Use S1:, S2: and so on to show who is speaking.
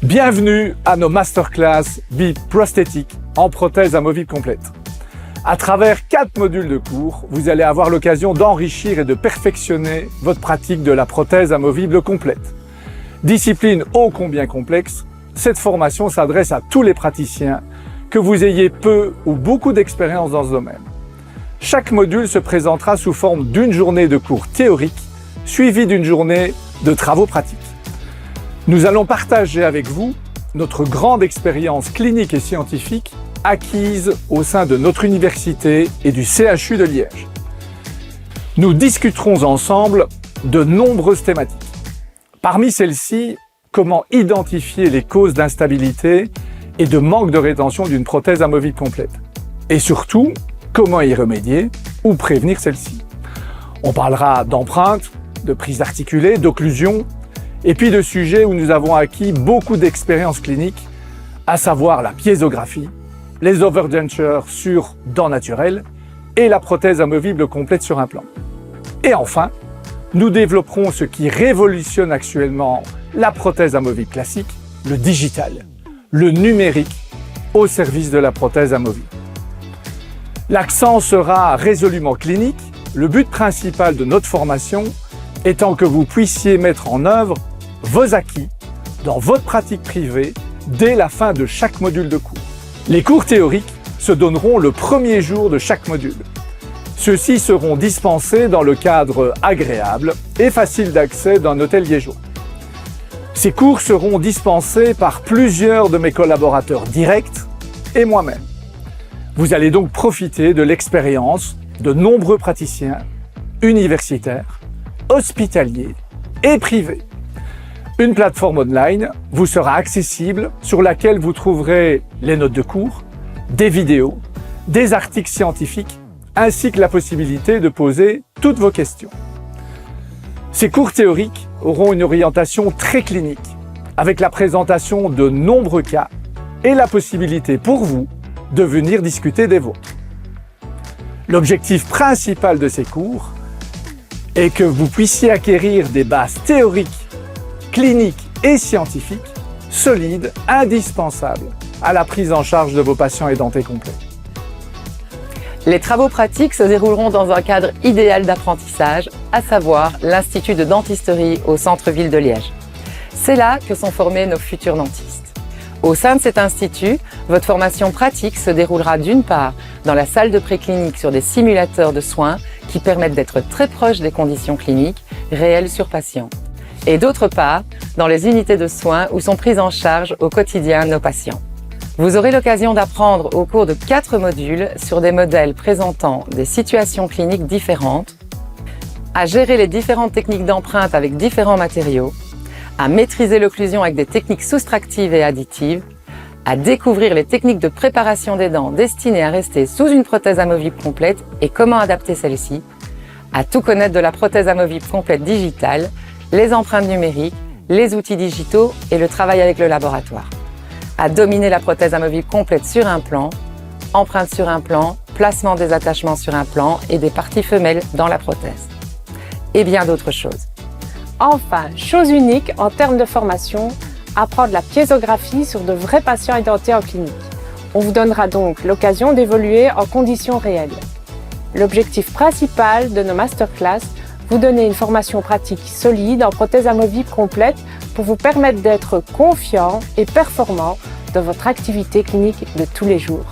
S1: Bienvenue à nos masterclass BIP prosthétique en prothèse amovible complète. À travers 4 modules de cours, vous allez avoir l'occasion d'enrichir et de perfectionner votre pratique de la prothèse amovible complète. Discipline ô combien complexe, cette formation s'adresse à tous les praticiens, que vous ayez peu ou beaucoup d'expérience dans ce domaine. Chaque module se présentera sous forme d'une journée de cours théorique, suivie d'une journée de travaux pratiques. Nous allons partager avec vous notre grande expérience clinique et scientifique acquise au sein de notre université et du CHU de Liège. Nous discuterons ensemble de nombreuses thématiques. Parmi celles-ci, comment identifier les causes d'instabilité et de manque de rétention d'une prothèse amovible complète. Et surtout, comment y remédier ou prévenir celle-ci. On parlera d'empreintes, de prise articulée, d'occlusion, et puis de sujets où nous avons acquis beaucoup d'expériences cliniques, à savoir la piézographie, les overdentures sur dents naturelles et la prothèse amovible complète sur implant. Et enfin, nous développerons ce qui révolutionne actuellement la prothèse amovible classique, le digital, le numérique au service de la prothèse amovible. L'accent sera résolument clinique, le but principal de notre formation étant que vous puissiez mettre en œuvre vos acquis dans votre pratique privée dès la fin de chaque module de cours. Les cours théoriques se donneront le premier jour de chaque module. Ceux-ci seront dispensés dans le cadre agréable et facile d'accès d'un hôtel liégeois. Ces cours seront dispensés par plusieurs de mes collaborateurs directs et moi-même. Vous allez donc profiter de l'expérience de nombreux praticiens universitaires, hospitaliers et privés. Une plateforme online vous sera accessible sur laquelle vous trouverez les notes de cours, des vidéos, des articles scientifiques ainsi que la possibilité de poser toutes vos questions. Ces cours théoriques auront une orientation très clinique avec la présentation de nombreux cas et la possibilité pour vous de venir discuter des vôtres. L'objectif principal de ces cours est que vous puissiez acquérir des bases théoriques, cliniques et scientifiques solides, indispensables à la prise en charge de vos patients édentés complets.
S2: Les travaux pratiques se dérouleront dans un cadre idéal d'apprentissage, à savoir l'Institut de dentisterie au centre-ville de Liège. C'est là que sont formés nos futurs dentistes. Au sein de cet institut, votre formation pratique se déroulera d'une part dans la salle de préclinique sur des simulateurs de soins qui permettent d'être très proches des conditions cliniques réelles sur patient, et d'autre part dans les unités de soins où sont prises en charge au quotidien nos patients. Vous aurez l'occasion d'apprendre au cours de 4 modules sur des modèles présentant des situations cliniques différentes, à gérer les différentes techniques d'empreinte avec différents matériaux, à maîtriser l'occlusion avec des techniques soustractives et additives, à découvrir les techniques de préparation des dents destinées à rester sous une prothèse amovible complète et comment adapter celle-ci, à tout connaître de la prothèse amovible complète digitale, les empreintes numériques, les outils digitaux et le travail avec le laboratoire, à dominer la prothèse amovible complète sur implant, empreinte sur implant, placement des attachements sur implant et des parties femelles dans la prothèse, et bien d'autres choses.
S3: Enfin, chose unique en termes de formation, apprendre la piézographie sur de vrais patients édentés en clinique. On vous donnera donc l'occasion d'évoluer en conditions réelles. L'objectif principal de nos masterclass, vous donner une formation pratique solide en prothèse amovible complète pour vous permettre d'être confiant et performant dans votre activité clinique de tous les jours.